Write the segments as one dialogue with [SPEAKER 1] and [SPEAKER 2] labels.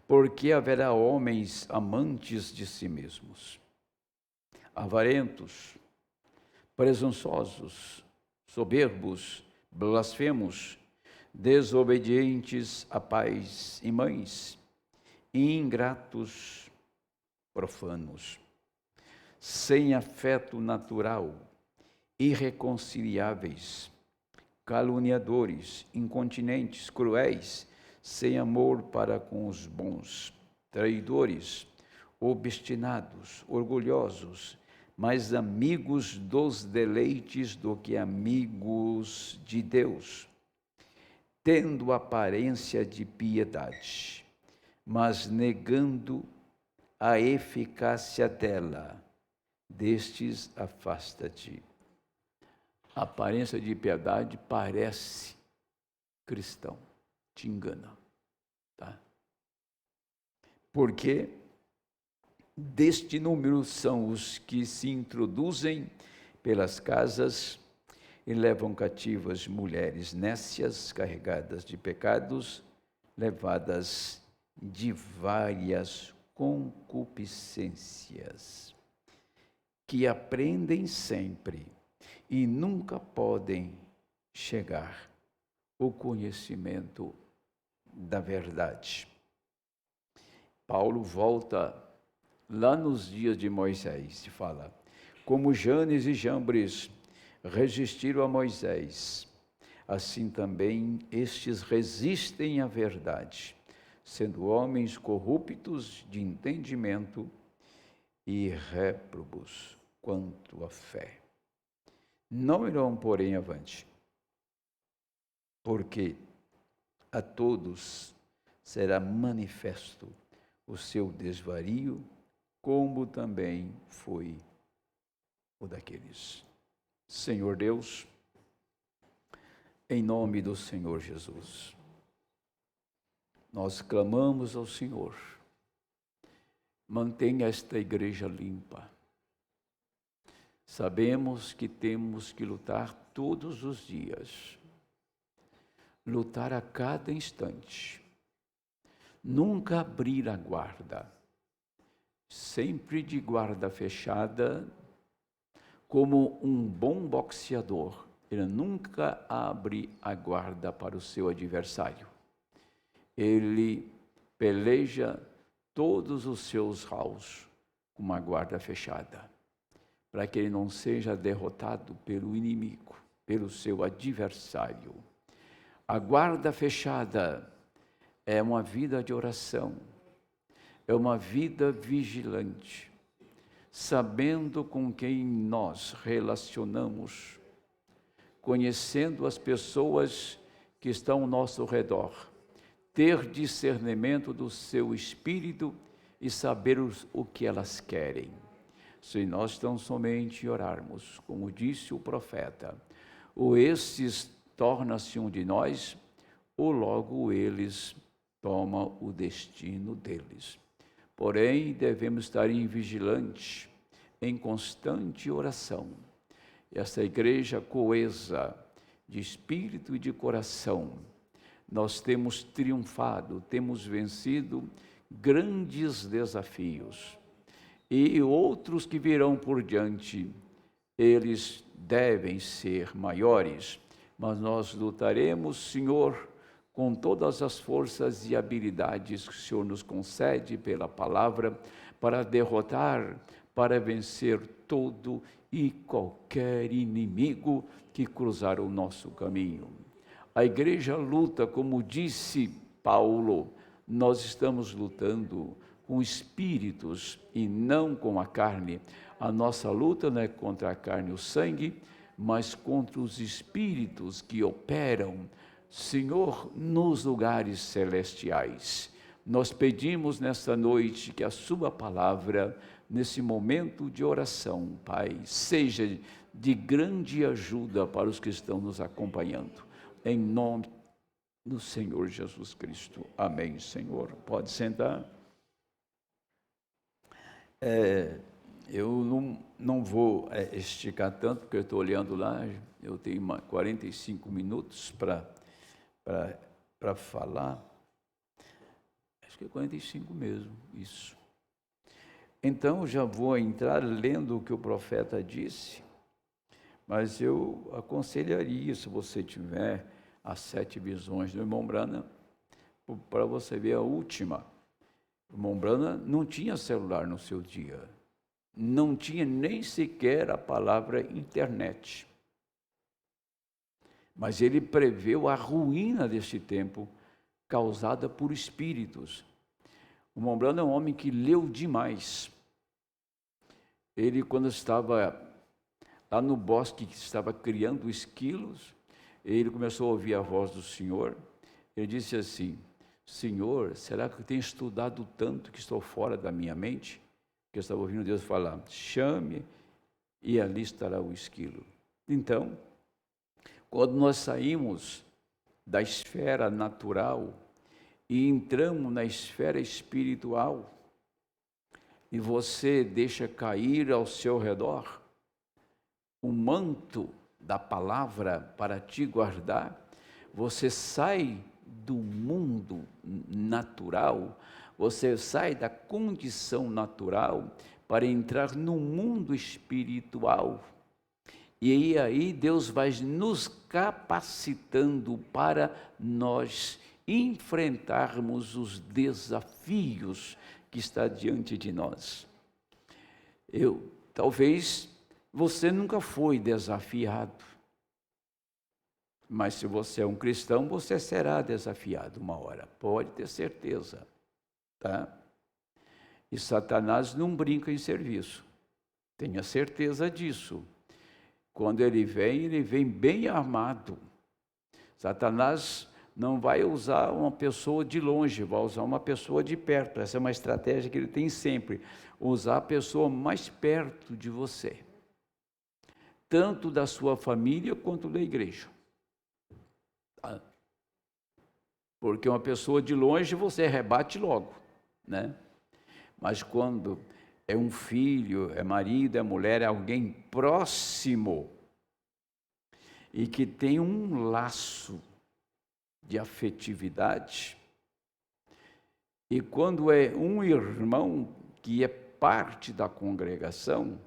[SPEAKER 1] porque haverá homens amantes de si mesmos, avarentos, presunçosos, soberbos, blasfemos, desobedientes a pais e mães, ingratos, profanos, sem afeto natural, irreconciliáveis, caluniadores, incontinentes, cruéis, sem amor para com os bons, traidores, obstinados, orgulhosos, mais amigos dos deleites do que amigos de Deus, tendo aparência de piedade, mas negando a eficácia dela, destes afasta-te. A aparência de piedade parece cristão, te engana, tá? Porque deste número são os que se introduzem pelas casas e levam cativas mulheres nécias, carregadas de pecados, levadas de várias concupiscências, que aprendem sempre e nunca podem chegar ao conhecimento da verdade. Paulo volta lá nos dias de Moisés e fala: como Janes e Jambres resistiram a Moisés, assim também estes resistem à verdade, sendo homens corruptos de entendimento e réprobos quanto à fé. Não irão, porém, avante, porque a todos será manifesto o seu desvario, como também foi o daqueles. Senhor Deus, em nome do Senhor Jesus, nós clamamos ao Senhor, mantenha esta igreja limpa. Sabemos que temos que lutar todos os dias, lutar a cada instante, nunca abrir a guarda, sempre de guarda fechada, como um bom boxeador. Ele nunca abre a guarda para o seu adversário. Ele peleja todos os seus rounds com uma guarda fechada, para que ele não seja derrotado pelo inimigo, pelo seu adversário. A guarda fechada é uma vida de oração, é uma vida vigilante, sabendo com quem nós relacionamos, conhecendo as pessoas que estão ao nosso redor, ter discernimento do seu espírito e saber o que elas querem. Se nós tão somente orarmos, como disse o profeta, ou estes torna-se um de nós, ou logo eles tomam o destino deles. Porém, devemos estar em vigilante, em constante oração. Essa igreja coesa de espírito e de coração, nós temos triunfado, temos vencido grandes desafios. E outros que virão por diante, eles devem ser maiores, mas nós lutaremos, Senhor, com todas as forças e habilidades que o Senhor nos concede pela palavra, para derrotar, para vencer todo e qualquer inimigo que cruzar o nosso caminho. A igreja luta, como disse Paulo, nós estamos lutando com espíritos e não com a carne. A nossa luta não é contra a carne e o sangue, mas contra os espíritos que operam, Senhor, nos lugares celestiais. Nós pedimos nesta noite que a sua palavra, nesse momento de oração, Pai, seja de grande ajuda para os que estão nos acompanhando. Em nome do Senhor Jesus Cristo. Amém, Senhor. Pode sentar. Eu não vou esticar tanto, porque eu estou olhando lá, eu tenho 45 minutos para falar. que é 45 mesmo, isso. Então, já vou entrar lendo o que o profeta disse, mas eu aconselharia, se você tiver as 7 visões do irmão Branham, para você ver a última. O irmão Branham não tinha celular no seu dia, não tinha nem sequer a palavra internet. Mas ele preveu a ruína deste tempo causada por espíritos. O irmão Branham é um homem que leu demais. Ele, quando estava lá no bosque, que estava criando esquilos, ele começou a ouvir a voz do Senhor. Ele disse assim: Senhor, será que eu tenho estudado tanto que estou fora da minha mente? Que eu estava ouvindo Deus falar: chame e ali estará o esquilo. Então, quando nós saímos da esfera natural e entramos na esfera espiritual, e você deixa cair ao seu redor o manto da palavra para te guardar, você sai do mundo natural, você sai da condição natural para entrar no mundo espiritual. E aí Deus vai nos capacitando para nós enfrentarmos os desafios que está diante de nós. Talvez você nunca foi desafiado, mas se você é um cristão, você será desafiado uma hora, pode ter certeza, tá? E Satanás não brinca em serviço, tenha certeza disso. Quando ele vem bem armado. Satanás não vai usar uma pessoa de longe, vai usar uma pessoa de perto. Essa é uma estratégia que ele tem sempre, usar a pessoa mais perto de você, tanto da sua família quanto da igreja. Porque uma pessoa de longe você rebate logo, né? Mas quando é um filho, é marido, é mulher, é alguém próximo e que tem um laço de afetividade, e quando é um irmão que é parte da congregação,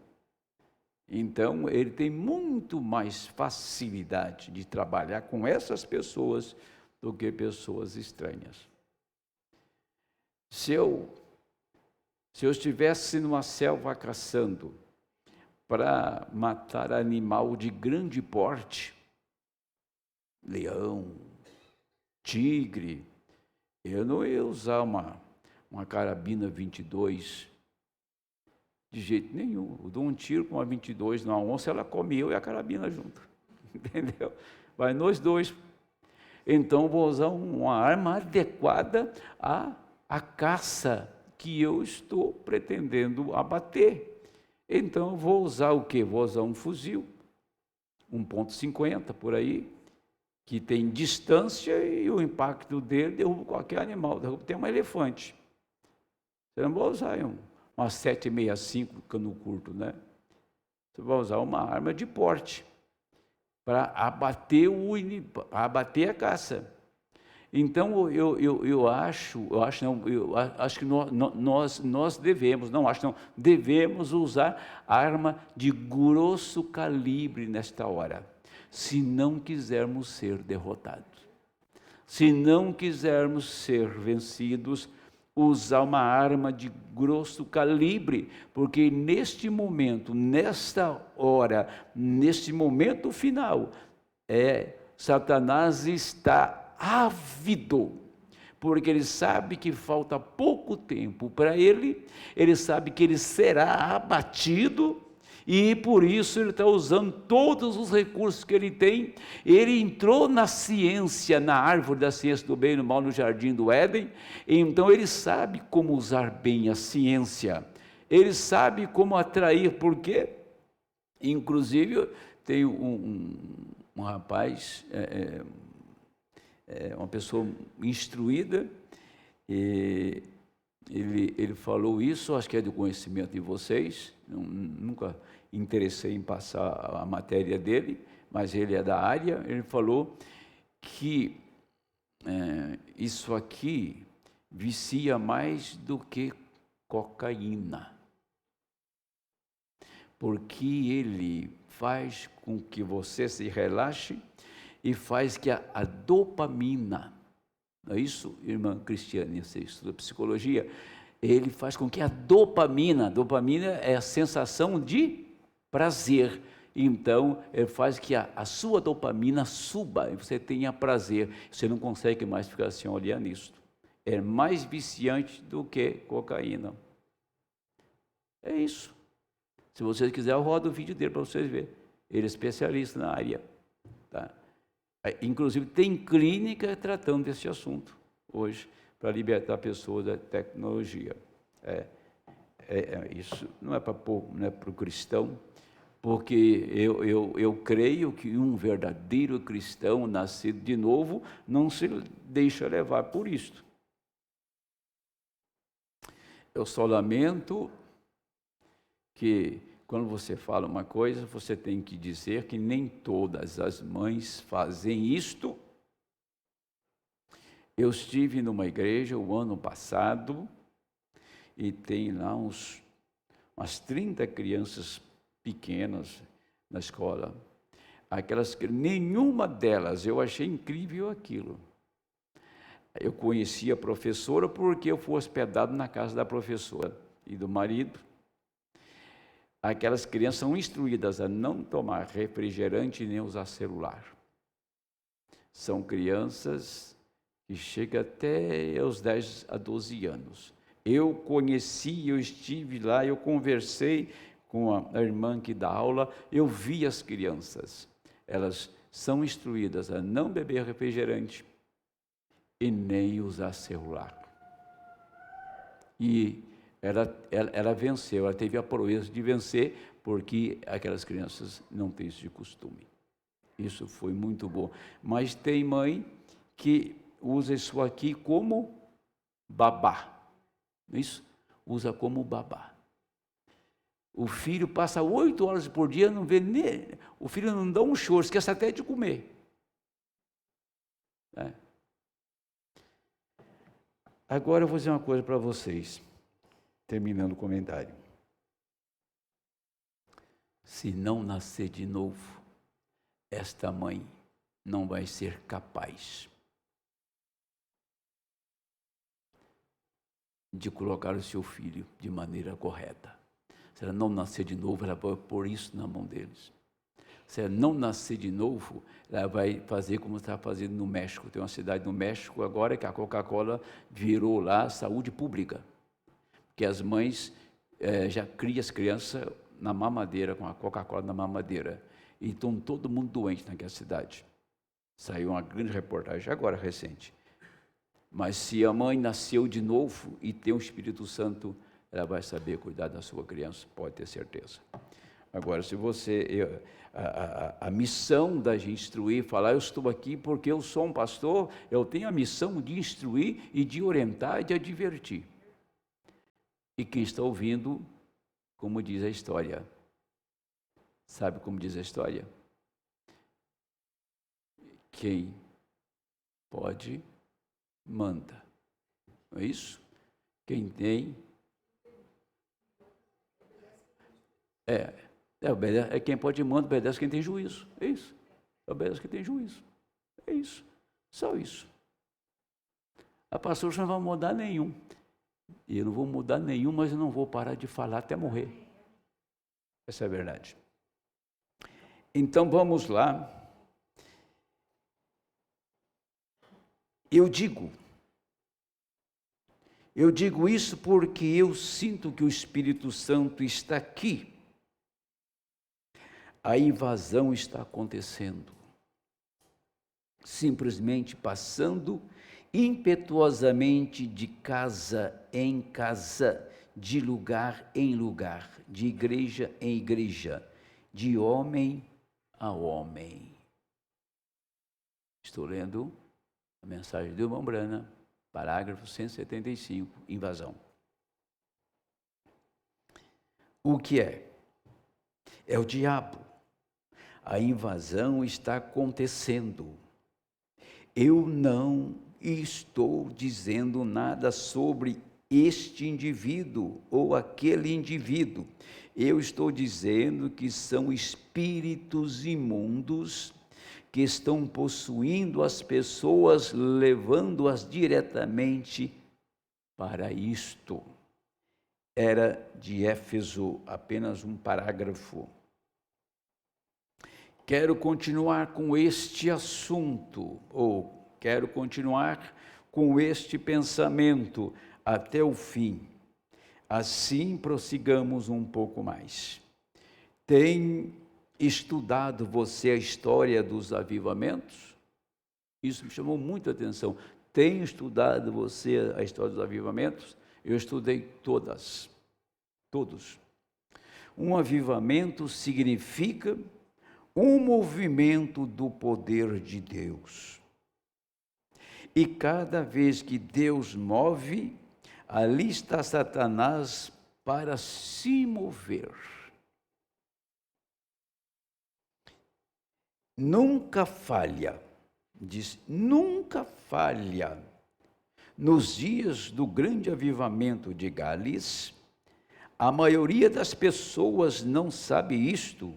[SPEAKER 1] então ele tem muito mais facilidade de trabalhar com essas pessoas do que pessoas estranhas. Se eu estivesse numa selva caçando para matar animal de grande porte, leão, tigre, eu não ia usar uma carabina 22 de jeito nenhum. Eu dou um tiro com uma 22 na onça, ela come eu e a carabina junto, entendeu? Vai nós dois. Então vou usar uma arma adequada à caça que eu estou pretendendo abater. Então vou usar o quê? Vou usar um fuzil, 1.50 por aí, que tem distância e o impacto dele derruba qualquer animal, tem um elefante. Você não vai usar uma 7,65 cano curto, né? Você vai usar uma arma de porte para abater a caça. Então, eu acho que nós devemos usar arma de grosso calibre nesta hora, se não quisermos ser derrotados. Se não quisermos ser vencidos, usar uma arma de grosso calibre, porque neste momento, nesta hora, neste momento final, Satanás está ávido, porque ele sabe que falta pouco tempo para ele sabe que ele será abatido, e por isso ele está usando todos os recursos que ele tem. Ele entrou na ciência, na árvore da ciência do bem e do mal, no jardim do Éden, então ele sabe como usar bem a ciência, ele sabe como atrair, porque, inclusive, tem um rapaz, uma pessoa instruída, e ele falou isso, acho que é do conhecimento de vocês, nunca interessei em passar a matéria dele, mas ele é da área. Ele falou que isso aqui vicia mais do que cocaína, porque ele faz com que você se relaxe e faz que a dopamina, não é isso, irmã Cristiane, você estuda psicologia, ele faz com que a dopamina é a sensação de prazer, então ele faz que a sua dopamina suba e você tenha prazer, você não consegue mais ficar sem olhar nisso, é mais viciante do que cocaína, é isso. Se vocês quiserem, eu rodo o vídeo dele para vocês verem, ele é especialista na área, tá? Inclusive tem clínica tratando desse assunto hoje, para libertar pessoas da tecnologia. Isso não é para o cristão, porque eu creio que um verdadeiro cristão nascido de novo não se deixa levar por isto. Eu só lamento que quando você fala uma coisa, você tem que dizer que nem todas as mães fazem isto. Eu estive numa igreja o ano passado e tem lá umas 30 crianças pequenas na escola. Nenhuma delas, eu achei incrível aquilo. Eu conheci a professora porque eu fui hospedado na casa da professora e do marido. Aquelas crianças são instruídas a não tomar refrigerante nem usar celular. São crianças que chegam até os 10 a 12 anos. Eu conheci, eu estive lá, eu conversei com a irmã que dá aula, eu vi as crianças. Elas são instruídas a não beber refrigerante e nem usar celular. E ela venceu, ela teve a proeza de vencer, porque aquelas crianças não têm isso de costume. Isso foi muito bom. Mas tem mãe que usa isso aqui como babá. Isso? Usa como babá. O filho passa 8 horas por dia, não vê nem... O filho não dá um choro, esquece até de comer. Agora eu vou dizer uma coisa para vocês, terminando o comentário. Se não nascer de novo, esta mãe não vai ser capaz de colocar o seu filho de maneira correta. Se ela não nascer de novo, ela vai pôr isso na mão deles. Se ela não nascer de novo, ela vai fazer como está fazendo no México. Tem uma cidade no México agora que a Coca-Cola virou lá saúde pública. Que as mães já criam as crianças na mamadeira, com a Coca-Cola na mamadeira. E estão todo mundo doente naquela cidade. Saiu uma grande reportagem agora, recente. Mas se a mãe nasceu de novo e tem o Espírito Santo, ela vai saber cuidar da sua criança, pode ter certeza. Agora, se você... A missão da gente instruir, falar, eu estou aqui porque eu sou um pastor, eu tenho a missão de instruir e de orientar e de advertir. E quem está ouvindo, como diz a história, sabe como diz a história? Quem pode, manda. Não é isso? Quem tem... É quem pode manda, obedece quem tem juízo. É isso. Obedece quem tem juízo. É isso. Só isso. A pastora não vai mudar nenhum. E eu não vou mudar nenhum, mas eu não vou parar de falar até morrer. Essa é a verdade. Então vamos lá. Eu digo isso porque eu sinto que o Espírito Santo está aqui. A invasão está acontecendo, simplesmente passando impetuosamente de casa em casa, de lugar em lugar, de igreja em igreja, de homem a homem. Estou lendo a mensagem do irmão Brana, parágrafo 175, invasão. O que é? É o diabo. A invasão está acontecendo. Eu não estou dizendo nada sobre este indivíduo ou aquele indivíduo. Eu estou dizendo que são espíritos imundos que estão possuindo as pessoas, levando-as diretamente para isto. Era de Éfeso, apenas um parágrafo. Quero continuar com este assunto, ou quero continuar com este pensamento até o fim. Assim prossigamos um pouco mais. Tem estudado você a história dos avivamentos? Isso me chamou muita atenção. Tem estudado você a história dos avivamentos? Eu estudei todos. Um avivamento significa um movimento do poder de Deus. E cada vez que Deus move, ali está Satanás para se mover. Nunca falha, diz, nunca falha. Nos dias do grande avivamento de Gales, a maioria das pessoas não sabe isto.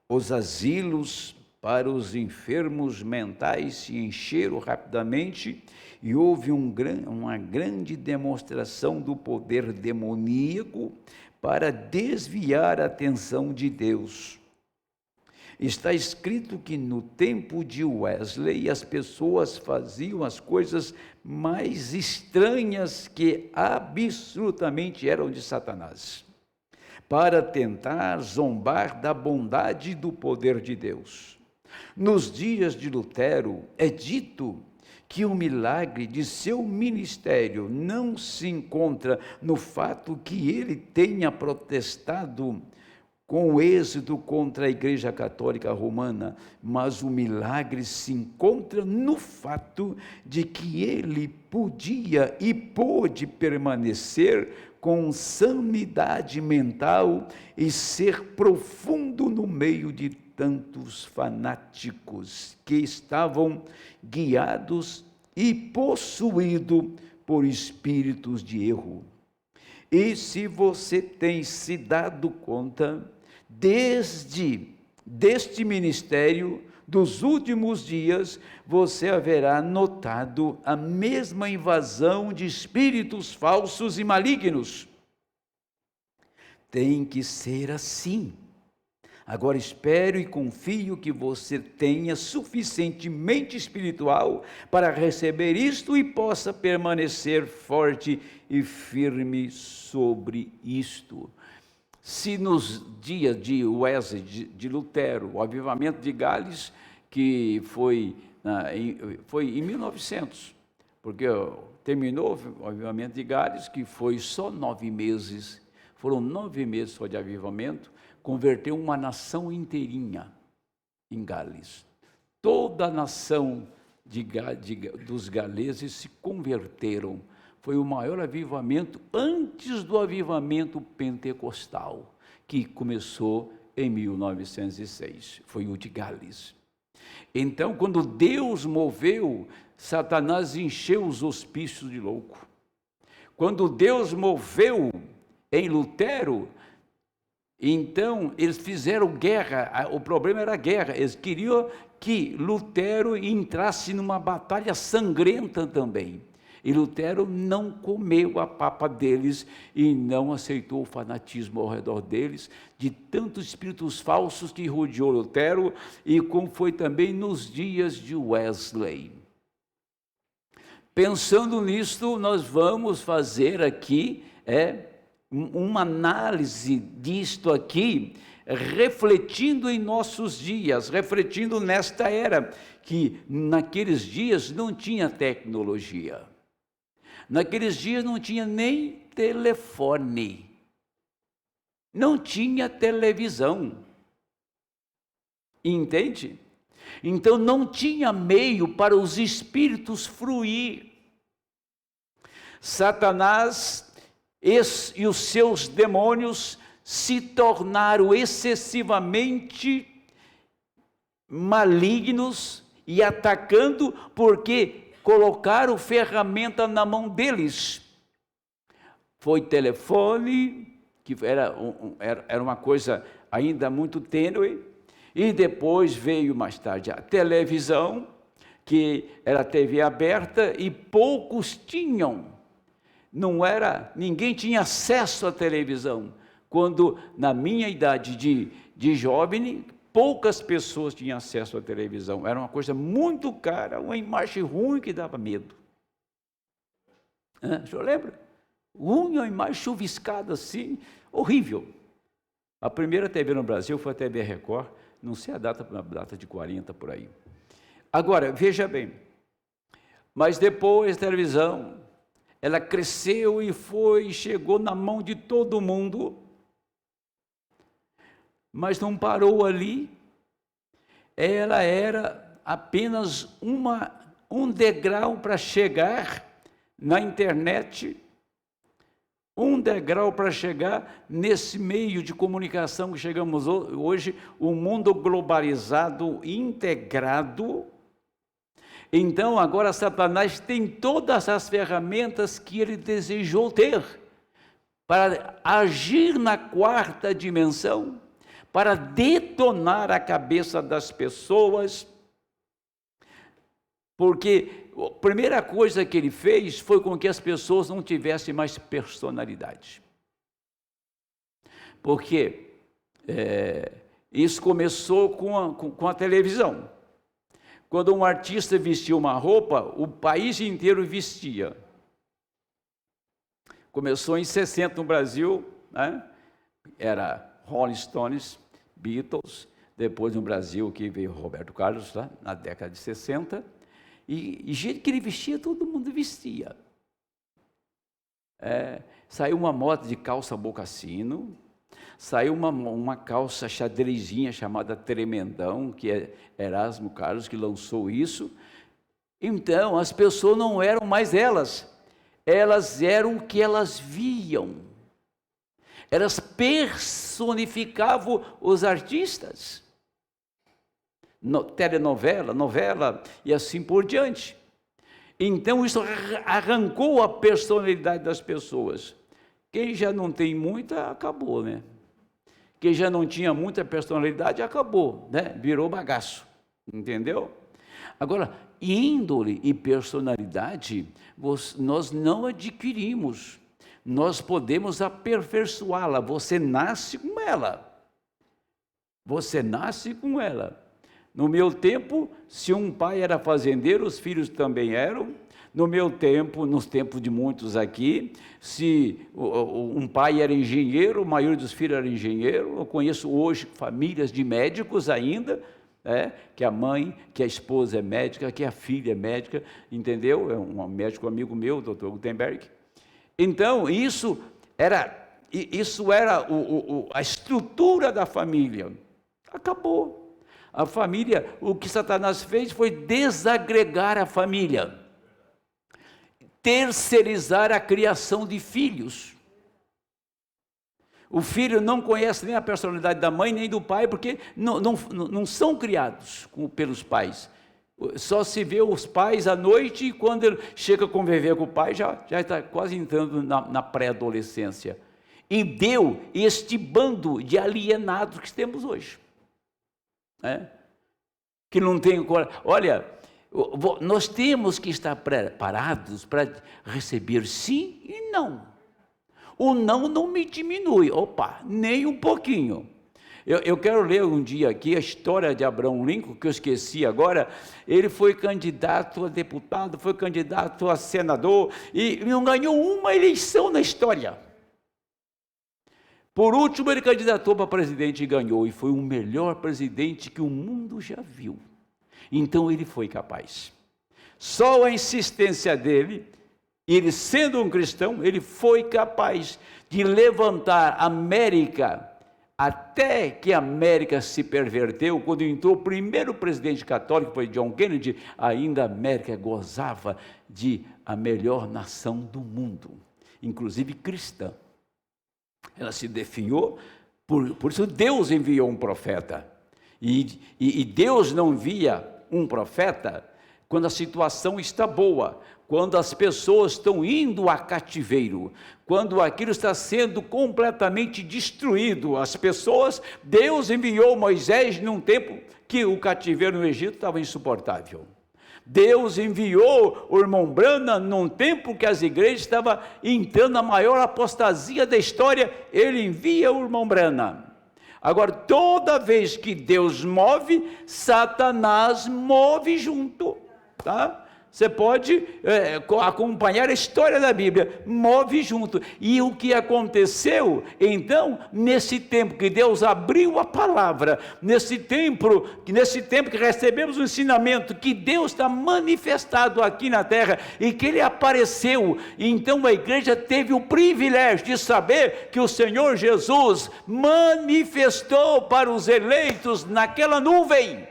[SPEAKER 1] Os asilos para os enfermos mentais se encheram rapidamente e houve uma grande demonstração do poder demoníaco para desviar a atenção de Deus. Está escrito que no tempo de Wesley as pessoas faziam as coisas mais estranhas que absolutamente eram de Satanás, para tentar zombar da bondade e do poder de Deus. Nos dias de Lutero, é dito que o milagre de seu ministério não se encontra no fato que ele tenha protestado com êxito contra a Igreja Católica Romana, mas o milagre se encontra no fato de que ele podia e pôde permanecer com sanidade mental e ser profundo no meio de tantos fanáticos que estavam guiados e possuídos por espíritos de erro. E se você tem se dado conta, deste ministério dos últimos dias, você haverá notado a mesma invasão de espíritos falsos e malignos. Tem que ser assim. Agora espero e confio que você tenha suficientemente espiritual para receber isto e possa permanecer forte e firme sobre isto. Se nos dias de Wesley, de Lutero, o avivamento de Gales, que foi em 1900, porque terminou o avivamento de Gales, que foi só 9 meses, foram 9 meses só de avivamento, converteu uma nação inteirinha em Gales. Toda a nação dos galeses se converteram. Foi o maior avivamento antes do avivamento pentecostal, que começou em 1906. Foi o de Gales. Então, quando Deus moveu, Satanás encheu os hospícios de louco. Quando Deus moveu em Lutero, então eles fizeram guerra. O problema era a guerra. Eles queriam que Lutero entrasse numa batalha sangrenta também. E Lutero não comeu a papa deles e não aceitou o fanatismo ao redor deles, de tantos espíritos falsos que rodeou Lutero, e como foi também nos dias de Wesley. Pensando nisto, nós vamos fazer aqui uma análise disto aqui, refletindo em nossos dias, refletindo nesta era, que naqueles dias não tinha tecnologia. Naqueles dias não tinha nem telefone, não tinha televisão, entende? Então não tinha meio para os espíritos fruir. Satanás e os seus demônios se tornaram excessivamente malignos e atacando, porque colocaram ferramenta na mão deles. Foi telefone, que era uma coisa ainda muito tênue, e depois veio mais tarde a televisão, que era TV aberta, e poucos tinham. Ninguém tinha acesso à televisão. Quando, na minha idade de jovem, poucas pessoas tinham acesso à televisão. Era uma coisa muito cara, uma imagem ruim que dava medo. O senhor lembra? Ruim, uma imagem chuviscada assim, horrível. A primeira TV no Brasil foi a TV Record, não sei a data de 40 por aí. Agora, veja bem, mas depois a televisão, ela cresceu e chegou na mão de todo mundo, mas não parou ali. Ela era apenas um degrau para chegar na internet, um degrau para chegar nesse meio de comunicação que chegamos hoje, o mundo globalizado, integrado. Então, agora Satanás tem todas as ferramentas que ele desejou ter para agir na quarta dimensão, para detonar a cabeça das pessoas, porque a primeira coisa que ele fez foi com que as pessoas não tivessem mais personalidade. Porque isso começou com a televisão. Quando um artista vestia uma roupa, o país inteiro vestia. Começou em 60 no Brasil, né? Era Rolling Stones, Beatles, depois no Brasil que veio Roberto Carlos, tá? Na década de 60, e jeito que ele vestia, todo mundo vestia. Saiu uma moda de calça bocassino, saiu uma calça xadrezinha chamada Tremendão, que é Erasmo Carlos que lançou isso. Então, as pessoas não eram mais elas eram o que elas viam. Elas personificavam os artistas. Telenovela, novela e assim por diante. Então, isso arrancou a personalidade das pessoas. Quem já não tem muita, acabou, né? Quem já não tinha muita personalidade, acabou, né? Virou bagaço, entendeu? Agora, índole e personalidade, nós não adquirimos. Nós podemos aperfeiçoá-la. Você nasce com ela. Você nasce com ela. No meu tempo, se um pai era fazendeiro, os filhos também eram. No meu tempo, nos tempos de muitos aqui, se um pai era engenheiro, a maioria dos filhos era engenheiro. Eu conheço hoje famílias de médicos ainda, que a mãe, que a esposa é médica, que a filha é médica, entendeu? É um médico amigo meu, o Dr. Gutenberg. Então, isso era a estrutura da família. Acabou. A família, o que Satanás fez foi desagregar a família, terceirizar a criação de filhos. O filho não conhece nem a personalidade da mãe nem do pai, porque não são criados pelos pais. Só se vê os pais à noite, e quando ele chega a conviver com o pai, já está quase entrando na pré-adolescência. E deu este bando de alienados que temos hoje. Que não tem coragem. Olha, nós temos que estar preparados para receber sim e não. O não me diminui, nem um pouquinho. Eu quero ler um dia aqui a história de Abraham Lincoln, que eu esqueci agora. Ele foi candidato a deputado, foi candidato a senador, e não ganhou uma eleição na história. Por último, ele candidatou para presidente e ganhou, e foi o melhor presidente que o mundo já viu. Então, ele foi capaz. Só a insistência dele, ele sendo um cristão, ele foi capaz de levantar a América, até que a América se perverteu. Quando entrou o primeiro presidente católico, foi John Kennedy, ainda a América gozava de a melhor nação do mundo, inclusive cristã. Ela se definhou, por isso Deus enviou um profeta. E Deus não envia um profeta quando a situação está boa, quando as pessoas estão indo a cativeiro, quando aquilo está sendo completamente destruído, as pessoas, Deus enviou Moisés num tempo que o cativeiro no Egito estava insuportável. Deus enviou o irmão Branham num tempo que as igrejas estavam entrando na maior apostasia da história, ele envia o irmão Branham. Agora, toda vez que Deus move, Satanás move junto, tá? Você pode acompanhar a história da Bíblia, move junto. E o que aconteceu, então, nesse tempo que Deus abriu a palavra, nesse tempo que recebemos o ensinamento, que Deus está manifestado aqui na terra, e que Ele apareceu, então a igreja teve o privilégio de saber que o Senhor Jesus manifestou para os eleitos naquela nuvem.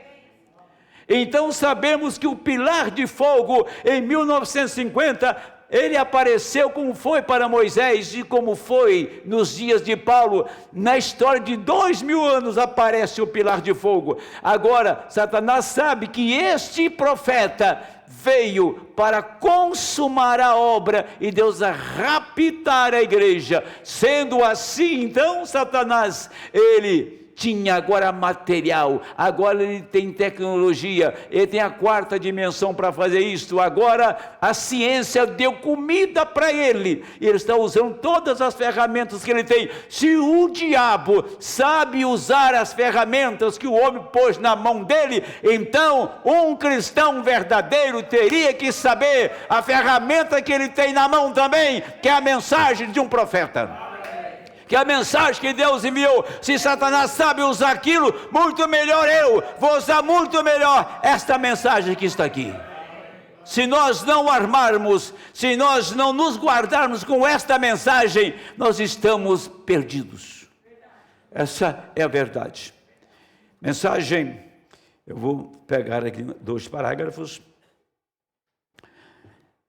[SPEAKER 1] Então sabemos que o pilar de fogo, em 1950, ele apareceu como foi para Moisés e como foi nos dias de Paulo. Na história de 2000 anos aparece o pilar de fogo. Agora, Satanás sabe que este profeta veio para consumar a obra e Deus a raptar a igreja. Sendo assim, então, Satanás, ele tinha agora material, agora ele tem tecnologia, ele tem a quarta dimensão para fazer isto, agora a ciência deu comida para ele, e ele está usando todas as ferramentas que ele tem. Se o diabo sabe usar as ferramentas que o homem pôs na mão dele, então um cristão verdadeiro teria que saber a ferramenta que ele tem na mão também, que é a mensagem de um profeta, que a mensagem que Deus enviou. Se Satanás sabe usar aquilo, muito melhor eu vou usar muito melhor esta mensagem que está aqui. Se nós não armarmos, se nós não nos guardarmos com esta mensagem, nós estamos perdidos. Essa é a verdade. Mensagem, eu vou pegar aqui 2 parágrafos.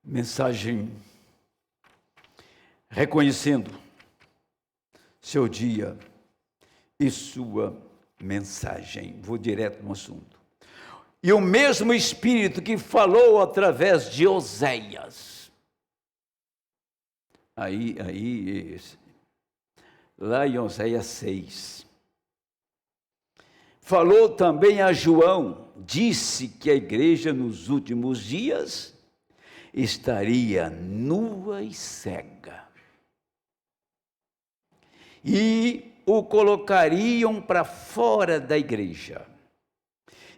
[SPEAKER 1] Mensagem reconhecendo seu dia e sua mensagem. Vou direto no assunto. E o mesmo Espírito que falou através de Oséias. Lá em Oséias 6. Falou também a João, disse que a igreja nos últimos dias estaria nua e cega. E o colocariam para fora da igreja.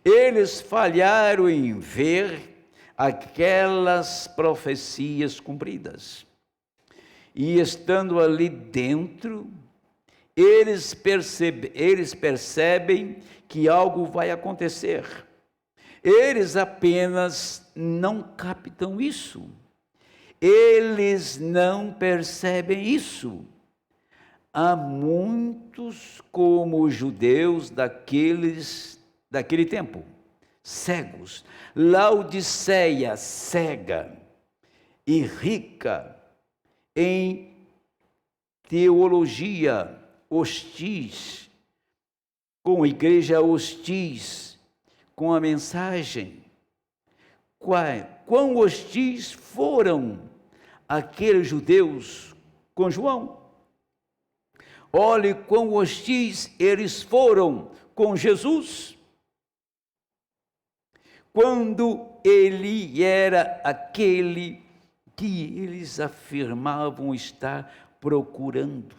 [SPEAKER 1] Eles falharam em ver aquelas profecias cumpridas. E estando ali dentro, eles percebem que algo vai acontecer. Eles apenas não captam isso. Eles não percebem isso. Há muitos como os judeus daquele tempo, cegos. Laodiceia, cega e rica em teologia, hostis, com igreja hostis, com a mensagem. Quão hostis foram aqueles judeus com João? Olhe quão hostis eles foram com Jesus, quando ele era aquele que eles afirmavam estar procurando.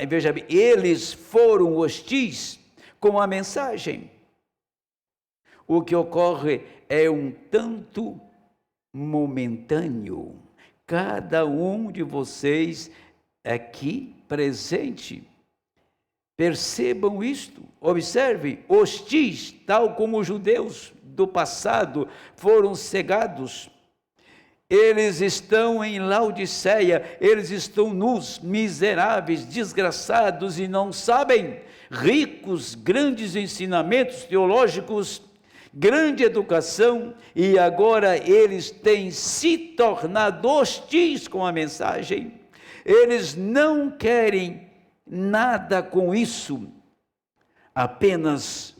[SPEAKER 1] Veja bem, eles foram hostis com a mensagem. O que ocorre é um tanto momentâneo. Cada um de vocês aqui presente, percebam isto, observem, hostis, tal como os judeus do passado foram cegados. Eles estão em Laodiceia, eles estão nus, miseráveis, desgraçados e não sabem, ricos, grandes ensinamentos teológicos, grande educação, e agora eles têm se tornado hostis com a mensagem. Eles não querem nada com isso, apenas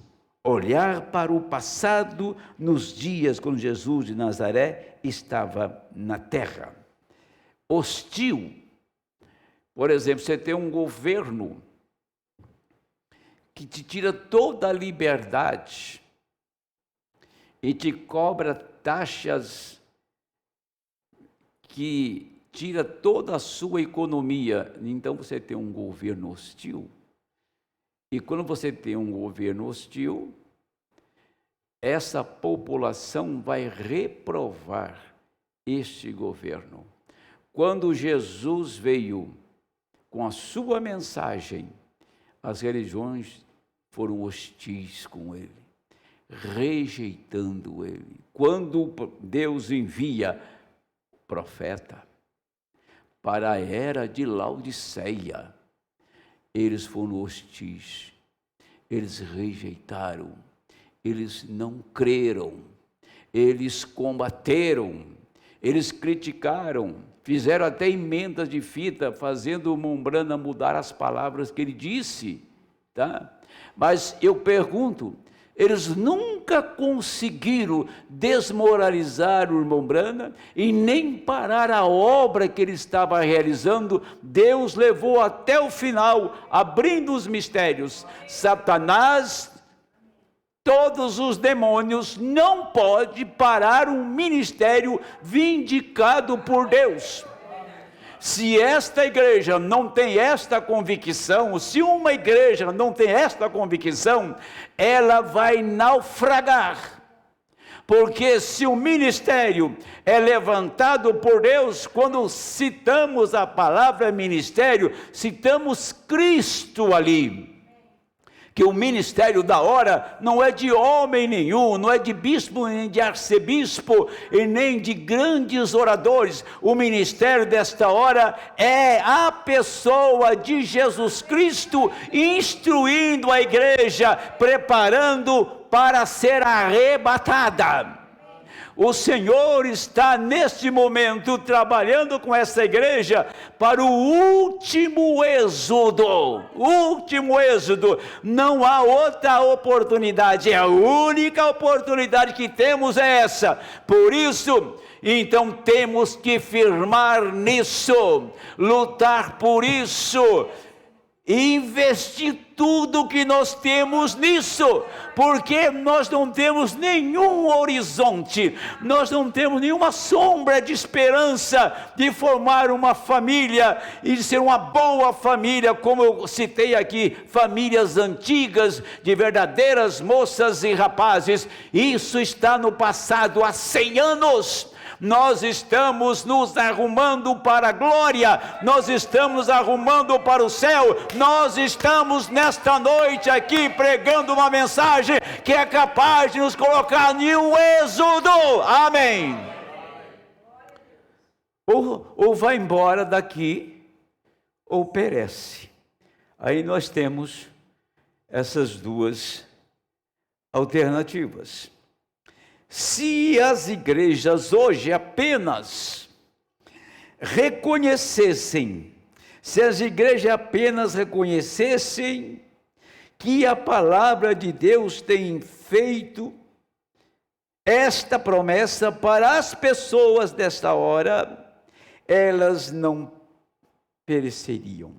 [SPEAKER 1] olhar para o passado nos dias quando Jesus de Nazaré estava na terra. Hostil. Por exemplo, você tem um governo que te tira toda a liberdade e te cobra taxas que tira toda a sua economia. Então você tem um governo hostil. E quando você tem um governo hostil, essa população vai reprovar este governo. Quando Jesus veio com a sua mensagem, as religiões foram hostis com ele, rejeitando ele. Quando Deus envia profeta para a era de Laodiceia, eles foram hostis, eles rejeitaram, eles não creram, eles combateram, eles criticaram, fizeram até emendas de fita, fazendo o Mombrana mudar as palavras que ele disse, tá? Mas eu pergunto, eles nunca conseguiram desmoralizar o irmão Brana e nem parar a obra que ele estava realizando. Deus levou até o final, abrindo os mistérios. Satanás, todos os demônios, não pode parar um ministério vindicado por Deus. Se esta igreja não tem esta convicção, se uma igreja não tem esta convicção, ela vai naufragar. Porque se o ministério é levantado por Deus, quando citamos a palavra ministério, citamos Cristo ali. Que o ministério da hora não é de homem nenhum, não é de bispo, nem de arcebispo, e nem de grandes oradores. O ministério desta hora é a pessoa de Jesus Cristo, instruindo a igreja, preparando para ser arrebatada. O Senhor está neste momento trabalhando com essa igreja para o último êxodo. Último êxodo. Não há outra oportunidade. A única oportunidade que temos é essa. Por isso, então temos que firmar nisso, lutar por isso, investir tudo que nós temos nisso, porque nós não temos nenhum horizonte, nós não temos nenhuma sombra de esperança de formar uma família e de ser uma boa família, como eu citei aqui, famílias antigas, de verdadeiras moças e rapazes. Isso está no passado há 100 anos. Nós estamos nos arrumando para a glória, nós estamos nos arrumando para o céu, nós estamos nesta noite aqui pregando uma mensagem que é capaz de nos colocar em um êxodo, amém. Ou vai embora daqui, ou perece. Aí nós temos essas duas alternativas. Se as igrejas hoje apenas reconhecessem, se as igrejas apenas reconhecessem que a palavra de Deus tem feito esta promessa para as pessoas desta hora, elas não pereceriam.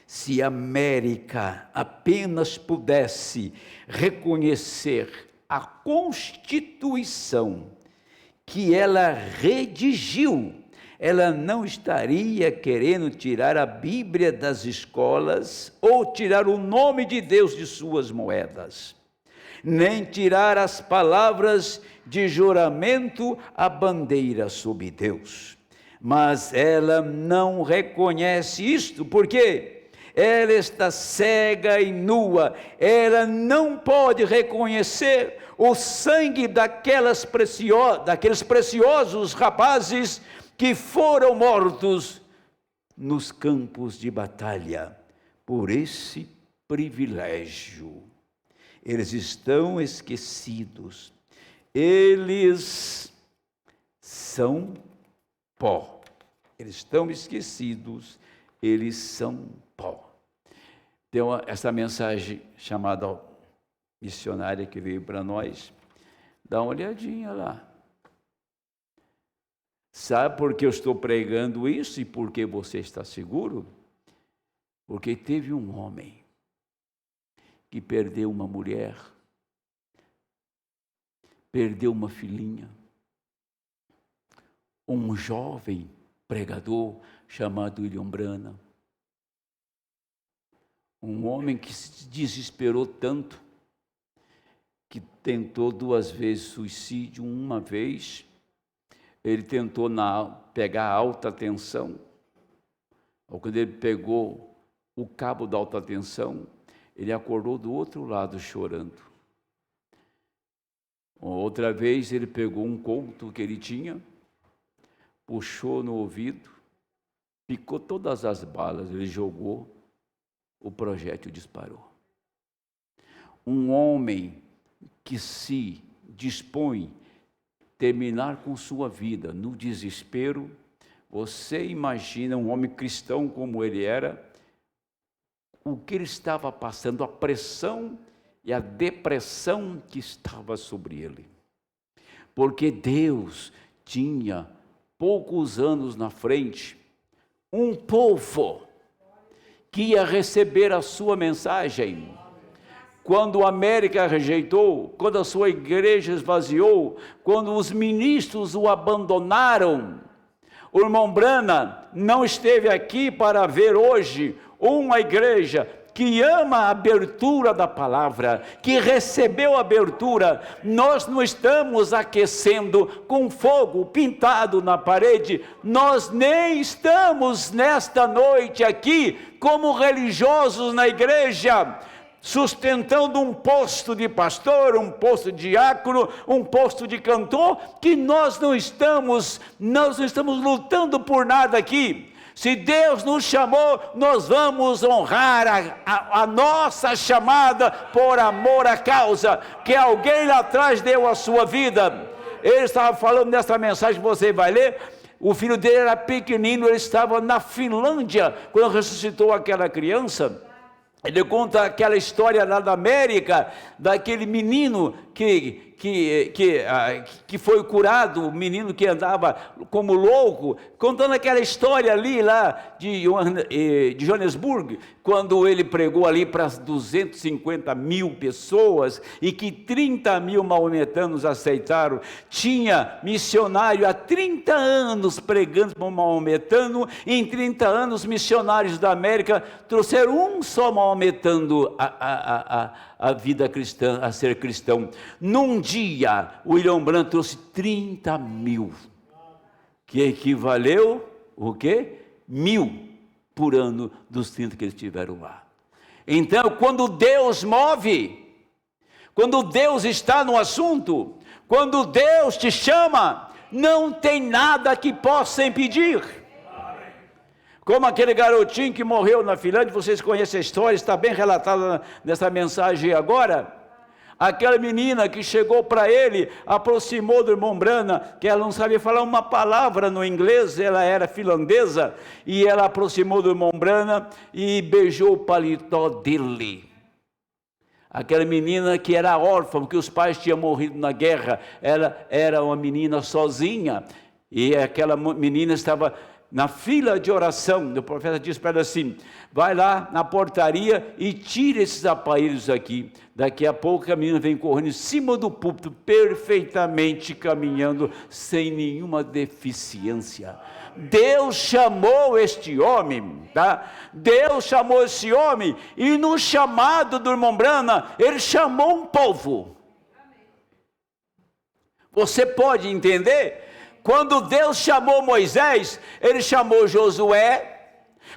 [SPEAKER 1] Se a América apenas pudesse reconhecer a Constituição que ela redigiu, ela não estaria querendo tirar a Bíblia das escolas ou tirar o nome de Deus de suas moedas, nem tirar as palavras de juramento à bandeira sob Deus. Mas ela não reconhece isto, porque ela está cega e nua, ela não pode reconhecer o sangue daqueles preciosos rapazes que foram mortos nos campos de batalha, por esse privilégio. Eles estão esquecidos, eles são pó, eles estão esquecidos, eles são pó. Tem essa mensagem chamada missionária que veio para nós, dá uma olhadinha lá. Sabe por que eu estou pregando isso e por que você está seguro? Porque teve um homem que perdeu uma mulher, perdeu uma filhinha, um jovem pregador chamado William Branham, um homem que se desesperou tanto, que tentou 2 vezes suicídio. Uma vez, ele tentou pegar a alta tensão. Quando ele pegou o cabo da alta tensão, ele acordou do outro lado chorando. Outra vez, ele pegou um colto que ele tinha, puxou no ouvido, picou todas as balas, ele jogou, o projétil disparou. Um homem que se dispõe a terminar com sua vida no desespero, você imagina um homem cristão como ele era, o que ele estava passando, a pressão e a depressão que estava sobre ele. Porque Deus tinha, poucos anos na frente, um povo que ia receber a sua mensagem. Quando a América rejeitou, quando a sua igreja esvaziou, quando os ministros o abandonaram, o irmão Branham não esteve aqui para ver hoje uma igreja que ama a abertura da palavra, que recebeu a abertura. Nós não estamos aquecendo com fogo pintado na parede, nós nem estamos nesta noite aqui como religiosos na igreja, sustentando um posto de pastor, um posto de diácono, um posto de cantor, que nós não estamos lutando por nada aqui. Se Deus nos chamou, nós vamos honrar a nossa chamada por amor à causa, que alguém lá atrás deu a sua vida. Ele estava falando nessa mensagem que você vai ler, o filho dele era pequenino, ele estava na Finlândia, quando ressuscitou aquela criança. Ele conta aquela história lá da América, daquele menino que foi curado, o menino que andava como louco, contando aquela história ali lá de Joanesburgo, quando ele pregou ali para 250 mil pessoas, e que 30 mil maometanos aceitaram. Tinha missionário há 30 anos pregando para um maometano, e em 30 anos missionários da América trouxeram um só maometano a vida cristã, a ser cristão. Num dia, o William Branham trouxe 30 mil, que equivaleu, o quê? 1.000 por ano dos 30 que eles tiveram lá. Então, quando Deus move, quando Deus está no assunto, quando Deus te chama, não tem nada que possa impedir. Como aquele garotinho que morreu na Finlândia, vocês conhecem a história, está bem relatada nessa mensagem agora. Aquela menina que chegou para ele, aproximou do irmão Branham, que ela não sabia falar uma palavra no inglês, ela era finlandesa, e ela aproximou do irmão Branham e beijou o paletó dele. Aquela menina que era órfã, porque os pais tinham morrido na guerra, ela era uma menina sozinha, e aquela menina estava na fila de oração. O profeta disse para ela assim: vai lá na portaria e tira esses aparelhos aqui. Daqui a pouco a menina vem correndo em cima do púlpito, perfeitamente caminhando, sem nenhuma deficiência. Deus chamou este homem, tá? Deus chamou esse homem, e no chamado do irmão Branham, ele chamou um povo. Você pode entender? Quando Deus chamou Moisés, ele chamou Josué.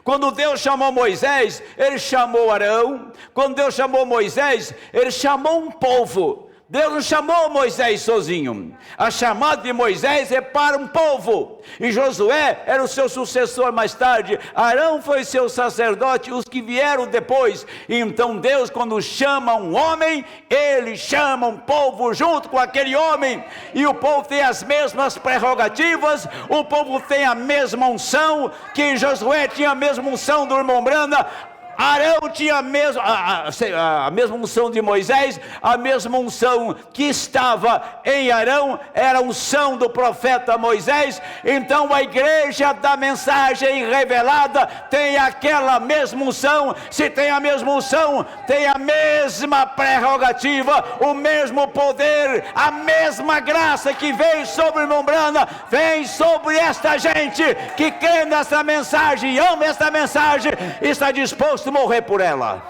[SPEAKER 1] Quando Deus chamou Moisés, ele chamou Arão. Quando Deus chamou Moisés, ele chamou um povo. Deus não chamou Moisés sozinho. A chamada de Moisés é para um povo. E Josué era o seu sucessor mais tarde. Arão foi seu sacerdote, os que vieram depois. Então Deus, quando chama um homem, ele chama um povo junto com aquele homem. E o povo tem as mesmas prerrogativas. O povo tem a mesma unção, que Josué tinha a mesma unção do irmão Branham. Arão tinha a mesma unção de Moisés, a mesma unção que estava em Arão, era a unção do profeta Moisés. Então a igreja da mensagem revelada tem aquela mesma unção. Se tem a mesma unção, tem a mesma prerrogativa, o mesmo poder, a mesma graça que veio sobre o irmão Brana, vem sobre esta gente que crê nessa mensagem, ama esta mensagem, está disposto a morrer por ela.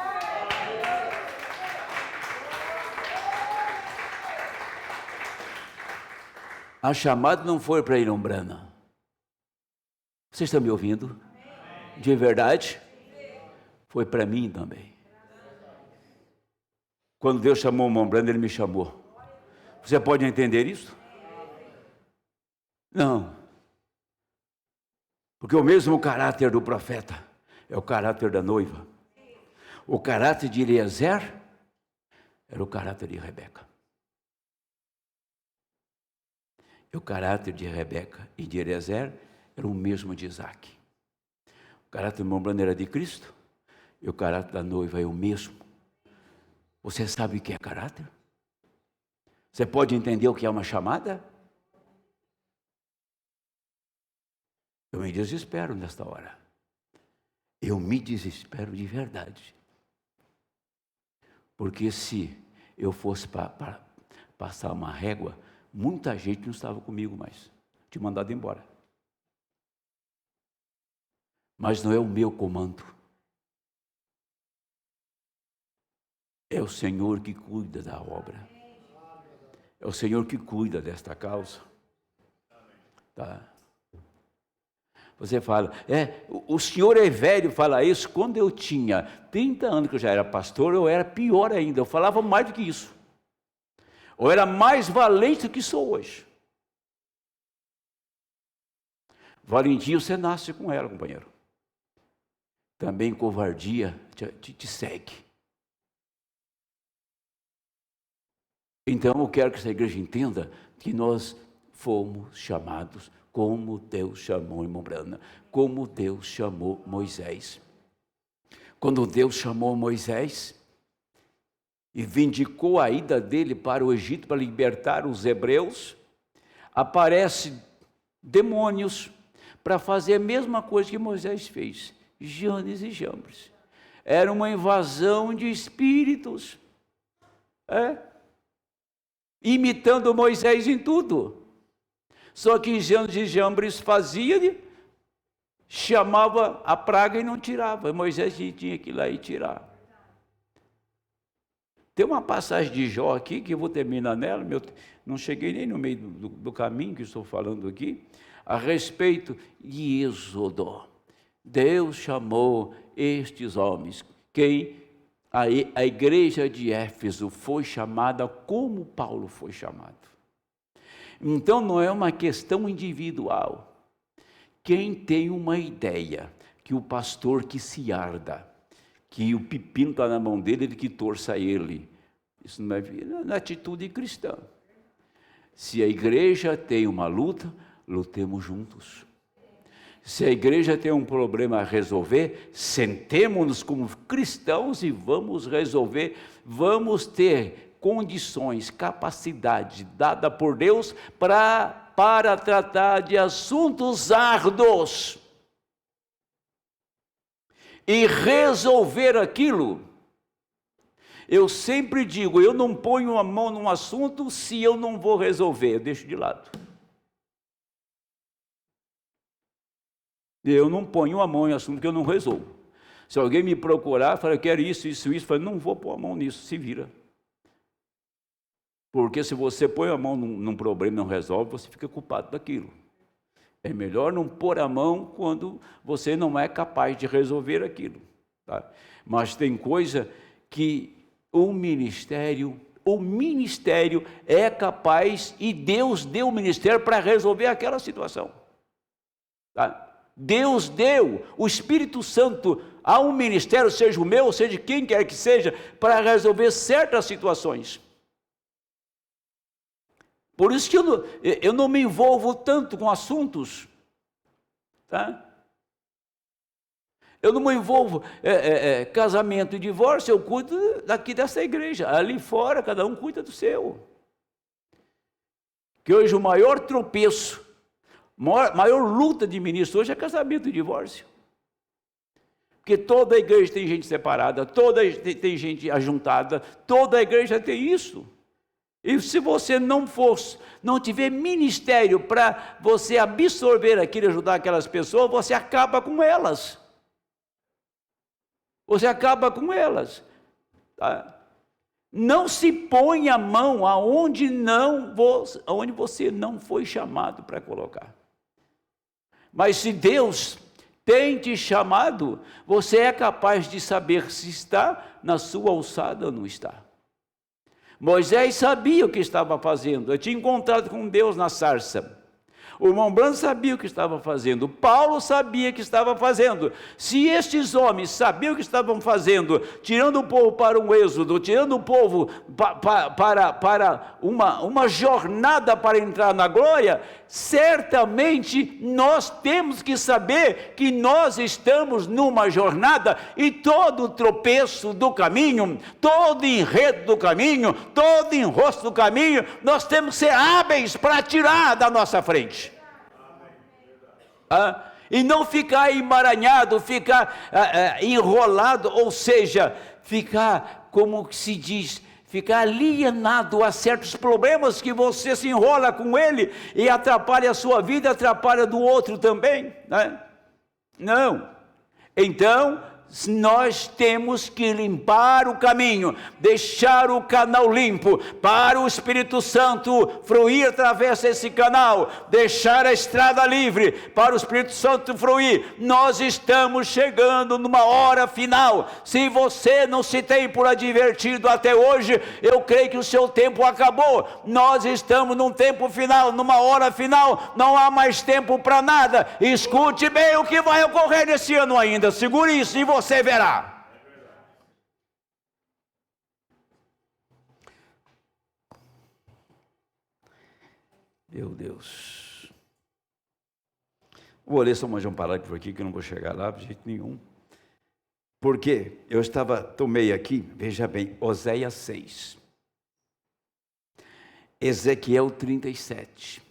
[SPEAKER 1] A chamada não foi para irmão Brana. Vocês estão me ouvindo? De verdade? Foi para mim também. Quando Deus chamou o irmão Brana, Ele me chamou. Você pode entender isso? Não. Porque o mesmo caráter do profeta é o caráter da noiva. O caráter de Eliezer era o caráter de Rebeca. E o caráter de Rebeca e de Eliezer era o mesmo de Isaac. O caráter do irmão Brana era de Cristo e o caráter da noiva é o mesmo. Você sabe o que é caráter? Você pode entender o que é uma chamada? Eu me desespero nesta hora. Eu me desespero de verdade. Porque se eu fosse passar uma régua, muita gente não estava comigo mais. Tinha mandado embora. Mas não é o meu comando. É o Senhor que cuida da obra. É o Senhor que cuida desta causa. Tá? Você fala, o senhor é velho, fala isso. Quando eu tinha 30 anos que eu já era pastor, eu era pior ainda, eu falava mais do que isso. Eu era mais valente do que sou hoje. Valentia você nasce com ela, companheiro. Também covardia te segue. Então eu quero que essa igreja entenda que nós fomos chamados como Deus chamou irmão Brana, como Deus chamou Moisés. Quando Deus chamou Moisés e vindicou a ida dele para o Egito para libertar os hebreus, aparecem demônios para fazer a mesma coisa que Moisés fez, Janes e Jambres. Era uma invasão de espíritos, imitando Moisés em tudo. Só que Janes e Jambres fazia, chamava a praga e não tirava. Moisés tinha que ir lá e tirar. Tem uma passagem de Jó aqui, que eu vou terminar nela, não cheguei nem no meio do caminho que estou falando aqui, a respeito de Êxodo. Deus chamou estes homens, a igreja de Éfeso foi chamada como Paulo foi chamado. Então não é uma questão individual. Quem tem uma ideia que o pastor que se arda, que o pepino está na mão dele, ele que torça ele, isso não é na atitude cristã. Se a igreja tem uma luta, lutemos juntos. Se a igreja tem um problema a resolver, sentemos-nos como cristãos e vamos resolver, vamos ter condições, capacidade dada por Deus para tratar de assuntos árduos e resolver aquilo. Eu sempre digo, eu não ponho a mão num assunto se eu não vou resolver, eu deixo de lado. Eu não ponho a mão em assunto que eu não resolvo. Se alguém me procurar, fala, eu quero isso, isso, isso, eu falo, não vou pôr a mão nisso, se vira. Porque se você põe a mão num problema e não resolve, você fica culpado daquilo. É melhor não pôr a mão quando você não é capaz de resolver aquilo. Tá? Mas tem coisa que o ministério é capaz, e Deus deu o ministério para resolver aquela situação. Tá? Deus deu o Espírito Santo a um ministério, seja o meu, seja de quem quer que seja, para resolver certas situações. Por isso que eu não me envolvo tanto com assuntos, tá? Eu não me envolvo casamento e divórcio, eu cuido daqui dessa igreja. Ali fora, cada um cuida do seu. Que hoje o maior tropeço, maior luta de ministro hoje é casamento e divórcio. Porque toda a igreja tem gente separada, tem gente ajuntada, toda a igreja tem isso. E se você não tiver ministério para você absorver aquilo e ajudar aquelas pessoas, você acaba com elas. Você acaba com elas. Tá? Não se põe a mão aonde você não foi chamado para colocar. Mas se Deus tem te chamado, você é capaz de saber se está na sua alçada ou não está. Moisés sabia o que estava fazendo. Eu tinha encontrado com Deus na sarça. O irmão Branco sabia o que estava fazendo. Paulo sabia o que estava fazendo. Se estes homens sabiam o que estavam fazendo, tirando o povo para um êxodo, tirando o povo para uma jornada para entrar na glória, certamente nós temos que saber que nós estamos numa jornada e todo tropeço do caminho, todo enredo do caminho, todo enrosco do caminho, nós temos que ser hábeis para tirar da nossa frente. E não ficar emaranhado, ficar enrolado, ou seja, ficar, como se diz, ficar alienado a certos problemas que você se enrola com ele e atrapalha a sua vida, atrapalha do outro também, né? Não. Então, nós temos que limpar o caminho, deixar o canal limpo, para o Espírito Santo fluir através desse canal, deixar a estrada livre, para o Espírito Santo fluir. Nós estamos chegando numa hora final. Se você não se tem por advertido até hoje, eu creio que o seu tempo acabou. Nós estamos num tempo final, numa hora final, não há mais tempo para nada. Escute bem o que vai ocorrer nesse ano ainda, segure isso e você verá. Meu Deus. Vou ler só mais um parágrafo aqui, que eu não vou chegar lá de jeito nenhum. Porque eu tomei aqui, veja bem, Oséias 6, Ezequiel 37,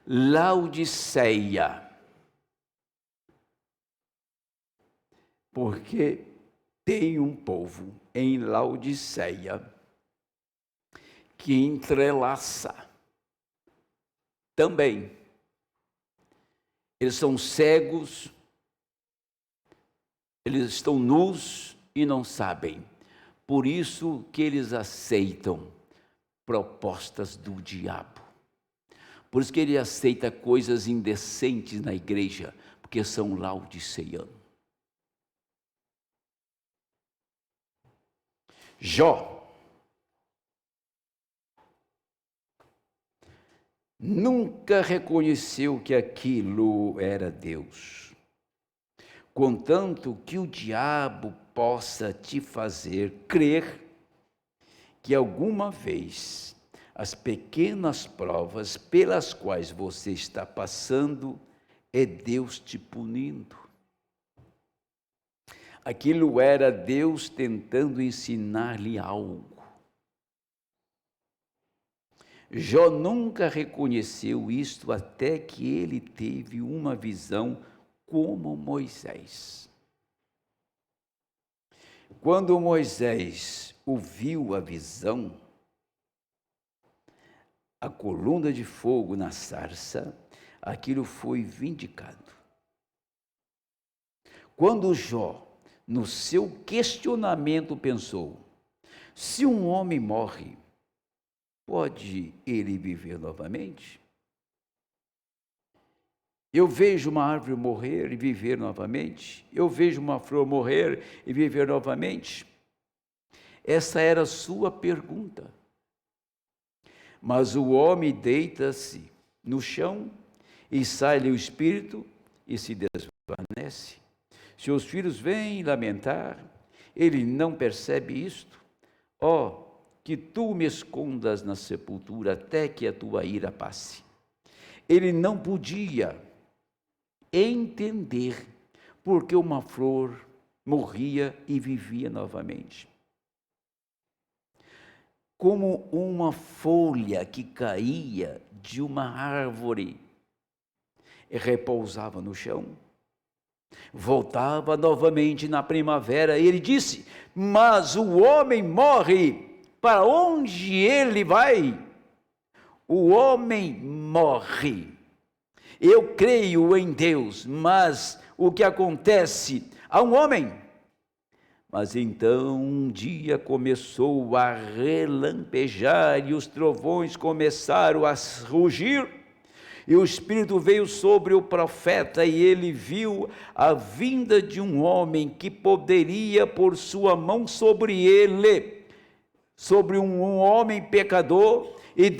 [SPEAKER 1] Laodiceia, porque tem um povo em Laodiceia que entrelaça também. Eles são cegos, eles estão nus e não sabem. Por isso que eles aceitam propostas do diabo. Por isso que ele aceita coisas indecentes na igreja, porque são laodiceianos. Jó nunca reconheceu que aquilo era Deus, contanto que o diabo possa te fazer crer que alguma vez as pequenas provas pelas quais você está passando é Deus te punindo. Aquilo era Deus tentando ensinar-lhe algo. Jó nunca reconheceu isto até que ele teve uma visão como Moisés. Quando Moisés ouviu a visão, a coluna de fogo na sarça, aquilo foi vindicado. Quando Jó, no seu questionamento, pensou: se um homem morre, pode ele viver novamente? Eu vejo uma árvore morrer e viver novamente. Eu vejo uma flor morrer e viver novamente. Essa era a sua pergunta. Mas o homem deita-se no chão e sai-lhe o espírito e se desvanece. Seus filhos vêm lamentar, ele não percebe isto. Ó, que tu me escondas na sepultura até que a tua ira passe. Ele não podia entender porque uma flor morria e vivia novamente. Como uma folha que caía de uma árvore e repousava no chão, voltava novamente na primavera. E ele disse: mas o homem morre, para onde ele vai? O homem morre. Eu creio em Deus, mas o que acontece a um homem? Mas então um dia começou a relampejar e os trovões começaram a rugir. E o Espírito veio sobre o profeta e ele viu a vinda de um homem que poderia pôr sua mão sobre ele, sobre um homem pecador, e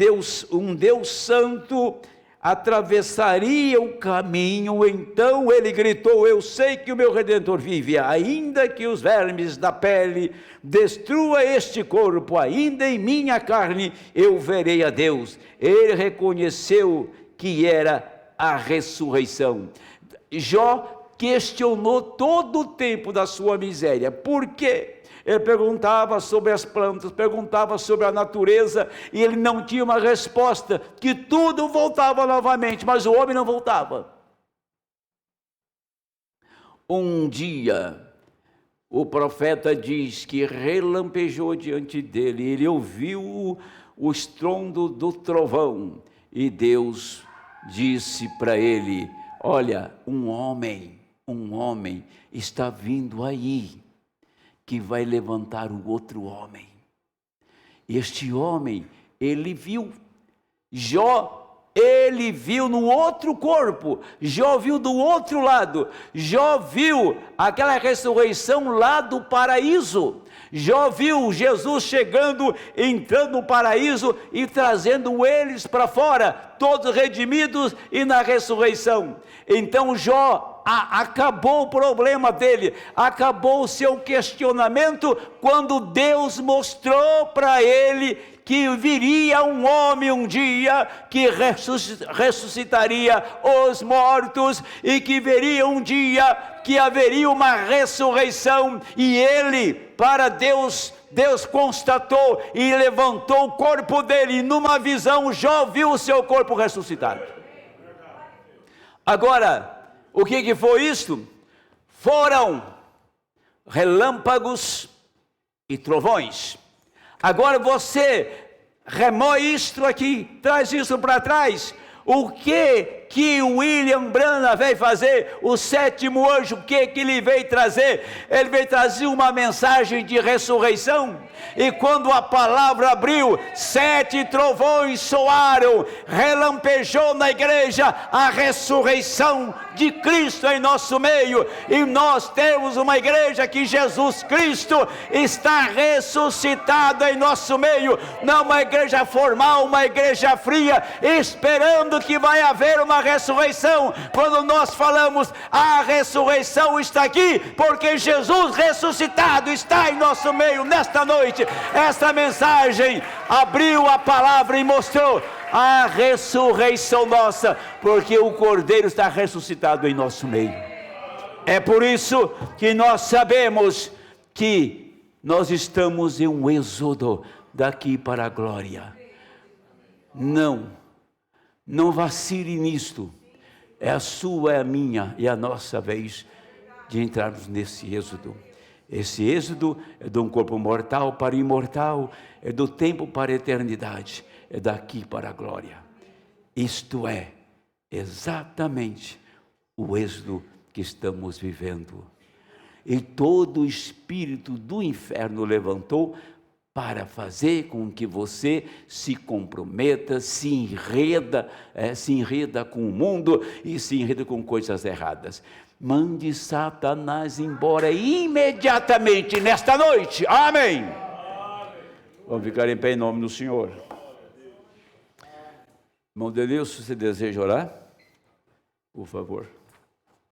[SPEAKER 1] um Deus santo atravessaria o caminho. Então ele gritou: eu sei que o meu Redentor vive, ainda que os vermes da pele destrua este corpo, ainda em minha carne eu verei a Deus. Ele reconheceu que era a ressurreição. Jó questionou todo o tempo da sua miséria. Por quê? Ele perguntava sobre as plantas, perguntava sobre a natureza, e ele não tinha uma resposta, que tudo voltava novamente, mas o homem não voltava. Um dia, o profeta diz que relampejou diante dele, ele ouviu o estrondo do trovão, e Deus disse para ele: olha, um homem está vindo aí, que vai levantar o outro homem. Este homem, ele viu Jó, ele viu no outro corpo, Jó viu do outro lado, Jó viu aquela ressurreição lá do paraíso, Jó viu Jesus chegando, entrando no paraíso e trazendo eles para fora, todos redimidos e na ressurreição. Então Jó acabou o problema dele, acabou o seu questionamento, quando Deus mostrou para ele que viria um homem um dia, que ressuscitaria os mortos, e que veria um dia que haveria uma ressurreição, e ele, para Deus constatou e levantou o corpo dele, e numa visão Jó viu o seu corpo ressuscitado. Agora, o que foi isto? Foram relâmpagos e trovões. Agora você remoe isto aqui, traz isso para trás. O que William Branham veio fazer? O sétimo anjo, o que ele veio trazer? Ele veio trazer uma mensagem de ressurreição. E quando a palavra abriu, 7 trovões soaram, relampejou na igreja a ressurreição de Cristo em nosso meio. E nós temos uma igreja que Jesus Cristo está ressuscitado em nosso meio. Não uma igreja formal, uma igreja fria, esperando que vai haver uma ressurreição. Quando nós falamos a ressurreição está aqui, porque Jesus ressuscitado está em nosso meio nesta noite. Esta mensagem abriu a palavra e mostrou a ressurreição nossa, porque o Cordeiro está ressuscitado em nosso meio. É por isso que nós sabemos que nós estamos em um êxodo daqui para a glória. Não vacile nisto. É a sua, é a minha e a nossa vez de entrarmos nesse êxodo. Esse êxodo é de um corpo mortal para imortal, é do tempo para a eternidade, é daqui para a glória. Isto é exatamente o êxodo que estamos vivendo. E todo o espírito do inferno levantou para fazer com que você se comprometa, se enreda com o mundo e se enreda com coisas erradas. Mande Satanás embora imediatamente nesta noite. Amém. Vamos ficar em pé em nome do Senhor. Irmão Denilson, você deseja orar? Por favor.